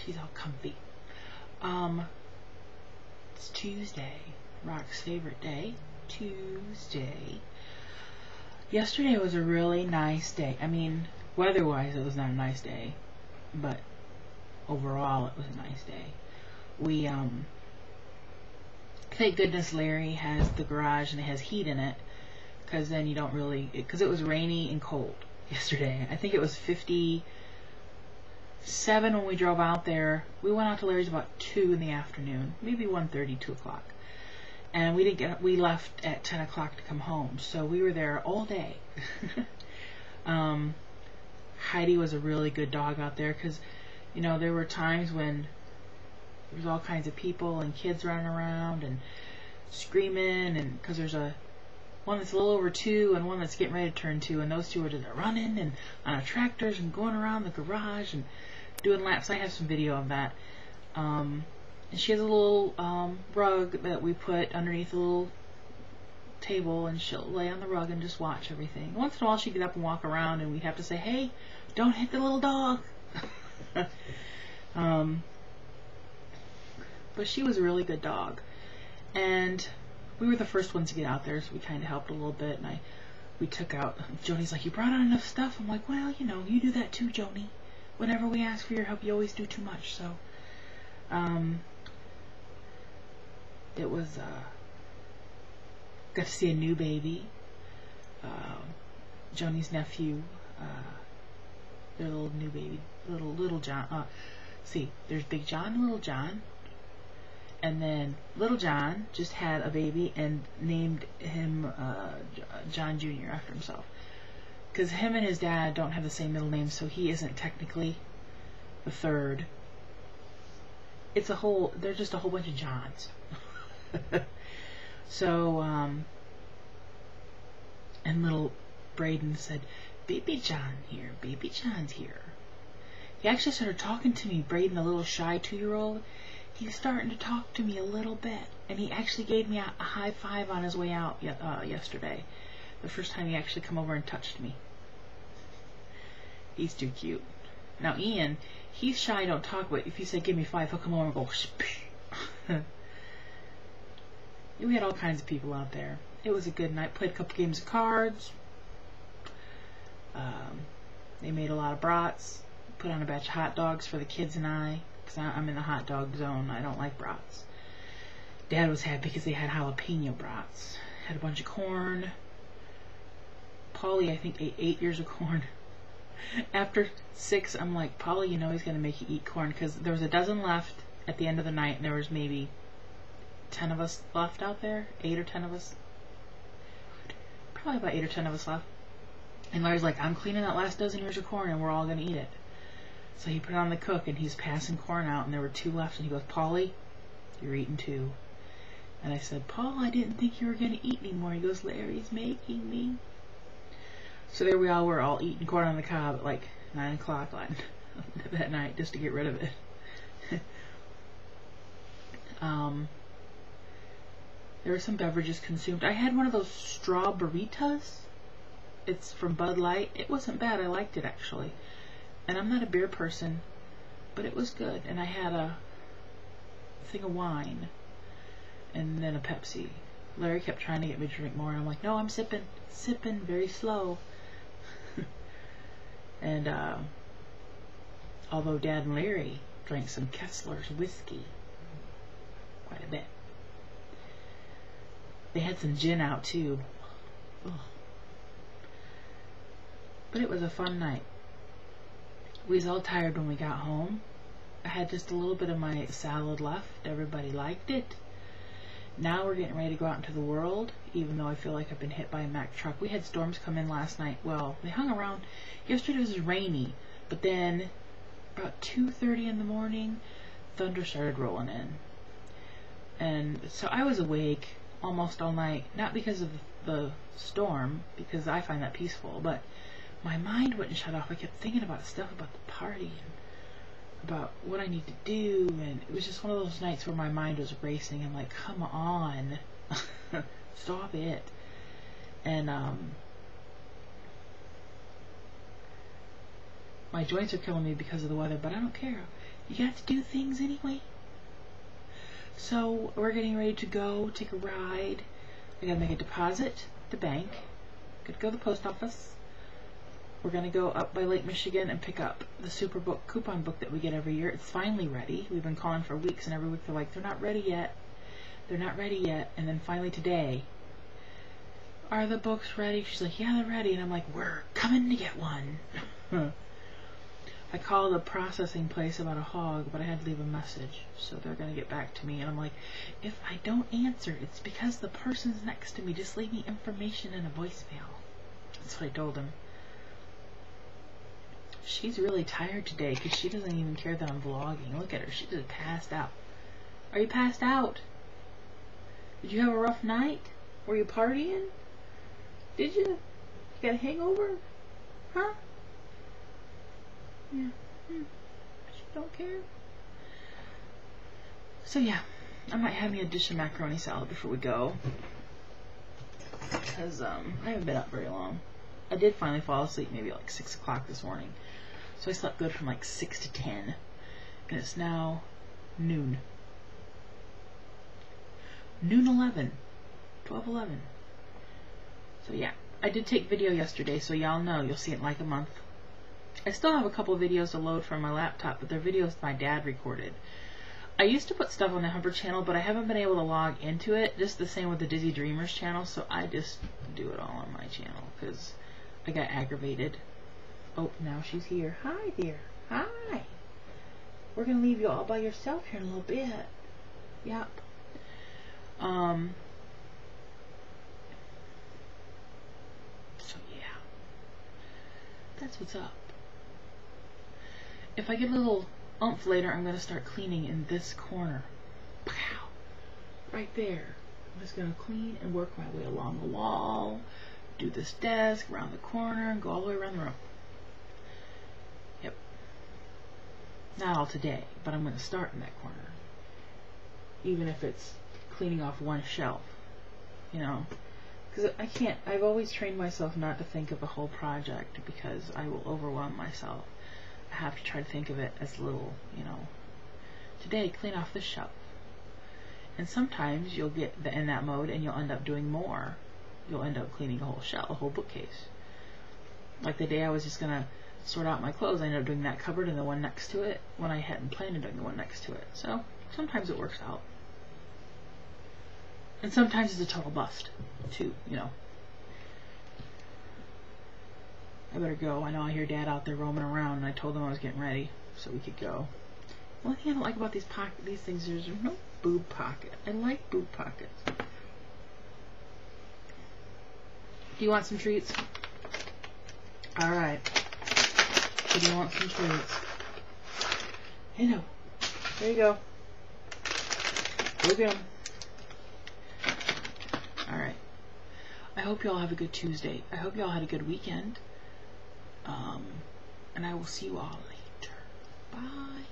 She's all comfy. It's Tuesday. Rock's favorite day. Tuesday. Yesterday was a really nice day. I mean, weather-wise, it was not a nice day, but overall, it was a nice day. We, thank goodness Larry has the garage and it has heat in it, because then you don't really, because it was rainy and cold yesterday. I think it was 57 when we drove out there. We went out to Larry's about 2 in the afternoon, maybe 1:30, 2 o'clock. And we left at 10 o'clock to come home. So we were there all day. Heidi was a really good dog out there, because, you know, there were times when there was all kinds of people and kids running around and screaming, and because there's one that's a little over 2 and one that's getting ready to turn 2, and those two are just running and on tractors and going around the garage and doing laps. I have some video of that. And she has a little rug that we put underneath a little table, and she'll lay on the rug and just watch everything. Once in a while she'd get up and walk around, and we'd have to say, hey, don't hit the little dog. But she was a really good dog. And we were the first ones to get out there, so we kind of helped a little bit. And we took out, Joni's like, you brought out enough stuff? I'm like, well, you know, you do that too, Joni. Whenever we ask for your help, you always do too much. So, it was, got to see a new baby. Joni's nephew, their little new baby, little John. See, there's Big John and Little John. And then Little John just had a baby and named him John Jr. after himself. Because him and his dad don't have the same middle name, so he isn't technically the third. It's a whole, they're just a whole bunch of Johns. So, and little Braden said, Baby John here, Baby John's here. He actually started talking to me, Braden, the little shy 2-year-old. He's starting to talk to me a little bit, and he actually gave me a high five on his way out yesterday. The first time he actually come over and touched me. He's too cute. Now Ian, he's shy, don't talk, but if you say give me 5, he'll come over and go We had all kinds of people out there. It was a good night. Played a couple games of cards. They made a lot of brats. Put on a batch of hot dogs for the kids and I, because I'm in the hot dog zone. I don't like brats. Dad was happy because they had jalapeno brats. Had a bunch of corn. Polly, I think, ate 8 ears of corn. After 6, I'm like, Polly, you know he's going to make you eat corn, because there was a dozen left at the end of the night, and there was maybe 10 of us left out there. 8 or 10 of us. Probably about 8 or 10 of us left. And Larry's like, I'm cleaning that last dozen ears of corn, and we're all going to eat it. So he put it on the cook, and he's passing corn out, and there were 2 left, and he goes, Polly, you're eating 2. And I said, Paul, I didn't think you were going to eat anymore. He goes, Larry's making me. So there we all were, all eating corn on the cob at like 9 o'clock that night, just to get rid of it. There were some beverages consumed. I had one of those straw burritos. It's from Bud Light. It wasn't bad. I liked it, actually. And I'm not a beer person, but it was good. And I had a thing of wine and then a Pepsi. Larry kept trying to get me to drink more, and I'm like, no, I'm sipping very slow. And although Dad and Larry drank some Kessler's whiskey quite a bit, they had some gin out too. Ugh. But it was a fun night. We was all tired when we got home. I had just a little bit of my salad left. Everybody liked it. Now we're getting ready to go out into the world, even though I feel like I've been hit by a Mack truck. We had storms come in last night. Well, they hung around. Yesterday was rainy, but then about 2:30 in the morning, thunder started rolling in. And so I was awake almost all night, not because of the storm, because I find that peaceful, but my mind wouldn't shut off. I kept thinking about stuff about the party and about what I need to do, and it was just one of those nights where my mind was racing. I'm like, come on, stop it. And my joints are killing me because of the weather, but I don't care. You got to do things anyway. So we're getting ready to go take a ride. I gotta make a deposit at the bank. Gotta go to the post office. We're gonna go up by Lake Michigan and pick up the Superbook coupon book that we get every year. It's finally ready. We've been calling for weeks, and every week they're like, they're not ready yet. They're not ready yet. And then finally today, are the books ready? She's like, yeah, they're ready. And I'm like, we're coming to get one. I called the processing place about a hog, but I had to leave a message, so they're going to get back to me. And I'm like, if I don't answer, it's because the person's next to me. Just leave me information in a voicemail. That's what I told him. She's really tired today because she doesn't even care that I'm vlogging. Look at her. She just passed out. Are you passed out? Did you have a rough night? Were you partying? Did you? You got a hangover? Huh? Yeah. She don't care. So yeah, I might have me a dish of macaroni salad before we go. Because I haven't been up very long. I did finally fall asleep maybe like 6 o'clock this morning. So I slept good from like 6 to 10. And it's now noon. Noon 11. 12:11. So yeah, I did take video yesterday, so y'all know. You'll see it in like a month. I still have a couple videos to load from my laptop, but they're videos my dad recorded. I used to put stuff on the Humber channel, but I haven't been able to log into it. Just the same with the Dizzy Dreamers channel, so I just do it all on my channel because I got aggravated. Oh, now she's here. Hi there. Hi. We're going to leave you all by yourself here in a little bit. Yep. So yeah. That's what's up. If I get a little oomph later, I'm going to start cleaning in this corner. Pow! Right there. I'm just going to clean and work my way along the wall, do this desk, around the corner, and go all the way around the room. Yep. Not all today, but I'm going to start in that corner. Even if it's cleaning off one shelf. You know? Because I've always trained myself not to think of the whole project because I will overwhelm myself. I have to try to think of it as little, you know, today clean off this shelf. And sometimes you'll get in that mode and you'll end up doing more. You'll end up cleaning a whole shelf, a whole bookcase. Like the day I was just going to sort out my clothes, I ended up doing that cupboard and the one next to it when I hadn't planned on doing the one next to it. So sometimes it works out. And sometimes it's a total bust, too, you know. I better go. I know I hear Dad out there roaming around, and I told him I was getting ready so we could go. The only thing I don't like about these things is there's no boob pocket. I like boob pockets. Do you want some treats? Alright. So do you want some treats? Hey, no. There you go. Go get 'em. Alright. I hope y'all have a good Tuesday. I hope y'all had a good weekend. And I will see you all later. Bye.